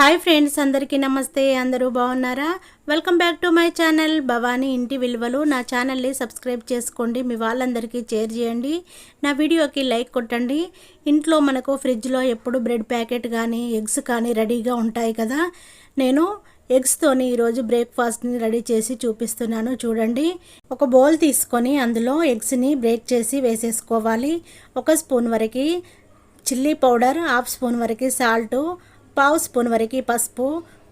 Hi friends, అందరికీ నమస్తే. అందరూ బాగున్నారా? Welcome back to my channel Bhavani ఇంటి విలువలు. నా ఛానల్ని సబ్స్క్రైబ్ చేసుకోండి, మీ వాళ్ళందరికీ షేర్ చేయండి, నా వీడియోకి లైక్ కొట్టండి. ఇంట్లో మనకు ఫ్రిడ్జ్లో ఎప్పుడు బ్రెడ్ ప్యాకెట్ కానీ ఎగ్స్ కానీ రెడీగా ఉంటాయి కదా. నేను ఎగ్స్తోని ఈరోజు బ్రేక్ఫాస్ట్ని రెడీ చేసి చూపిస్తున్నాను. చూడండి, ఒక బౌల్ తీసుకొని అందులో ఎగ్స్ని బ్రేక్ చేసి వేసేసుకోవాలి. 1 స్పూన్ వరకు చిల్లీ పౌడర్, 1/2 స్పూన్ వరకు సాల్టు, 1/2 స్పూన్ వరకు పసుపు,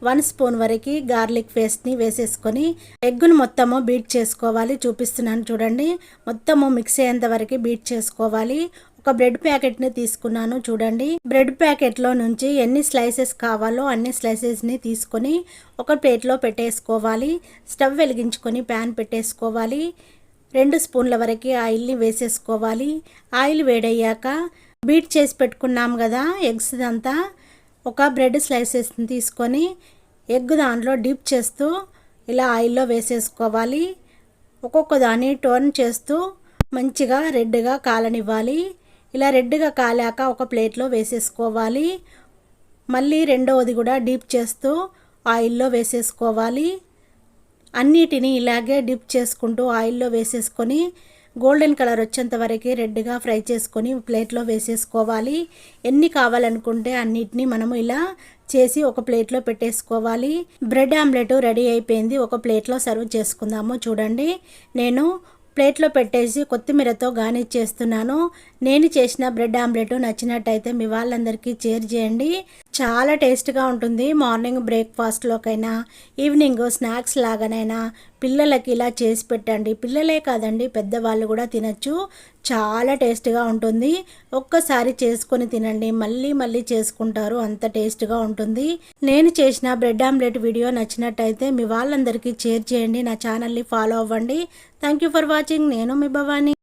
1 స్పూన్ వరకు గార్లిక్ పేస్ట్ని వేసేసుకొని ఎగ్గును మొత్తము బీట్ చేసుకోవాలి. చూపిస్తున్నాను చూడండి, మొత్తము మిక్స్ అయ్యేంత వరకు బీట్ చేసుకోవాలి. ఒక బ్రెడ్ ప్యాకెట్ని తీసుకున్నాను. చూడండి, బ్రెడ్ ప్యాకెట్లో నుంచి ఎన్ని స్లైసెస్ కావాలో అన్ని స్లైసెస్ని తీసుకొని ఒక ప్లేట్లో పెట్టేసుకోవాలి. స్టవ్ వెలిగించుకొని ప్యాన్ పెట్టేసుకోవాలి. 2 స్పూన్ల వరకు ఆయిల్ని వేసేసుకోవాలి. ఆయిల్ వేడయ్యాక బీట్ చేసి పెట్టుకున్నాం కదా ఎగ్స్ అంతా, ఒక బ్రెడ్ స్లైసెస్ని తీసుకొని ఎగ్ దాంట్లో డిప్ చేస్తూ ఇలా ఆయిల్లో వేసేసుకోవాలి. ఒక్కొక్క దాన్ని టర్న్ చేస్తూ మంచిగా రెడ్గా కాలనివ్వాలి. ఇలా రెడ్గా కాలాక ఒక ప్లేట్లో వేసేసుకోవాలి. మళ్ళీ రెండవది కూడా డిప్ చేస్తూ ఆయిల్లో వేసేసుకోవాలి. అన్నిటినీ ఇలాగే డిప్ చేసుకుంటూ ఆయిల్లో వేసేసుకొని గోల్డెన్ కలర్ వచ్చేంత వరకు రెడ్గా ఫ్రై చేసుకొని ప్లేట్లో వేసేసుకోవాలి. ఎన్ని కావాలనుకుంటే అన్నిటినీ మనము ఇలా చేసి ఒక ప్లేట్లో పెట్టేసుకోవాలి. బ్రెడ్ ఆమ్లెట్ రెడీ అయిపోయింది. ఒక ప్లేట్లో సర్వ్ చేసుకుందాము. చూడండి, నేను ప్లేట్లో పెట్టేసి కొత్తిమీరతో గార్నిష్ చేస్తున్నాను. నేను చేసిన బ్రెడ్ ఆమ్లెట్ నచ్చినట్టయితే మీ వాళ్ళందరికీ షేర్ చేయండి. చాలా టేస్ట్గా ఉంటుంది. మార్నింగ్ బ్రేక్ఫాస్ట్లోకైనా ఈవినింగ్ స్నాక్స్ లాగానైనా పిల్లలకి ఇలా చేసి పెట్టండి. పిల్లలే కాదండి, పెద్దవాళ్ళు కూడా తినచ్చు. చాలా టేస్ట్గా ఉంటుంది. ఒక్కసారి చేసుకొని తినండి, మళ్ళీ మళ్ళీ చేసుకుంటారు, అంత టేస్ట్గా ఉంటుంది. నేను చేసిన బ్రెడ్ ఆమ్లెట్ వీడియో నచ్చినట్టయితే మీ వాళ్ళందరికీ షేర్ చేయండి. నా ఛానల్ని ఫాలో అవ్వండి. Thank you for watching. నేను మీ భవానీ.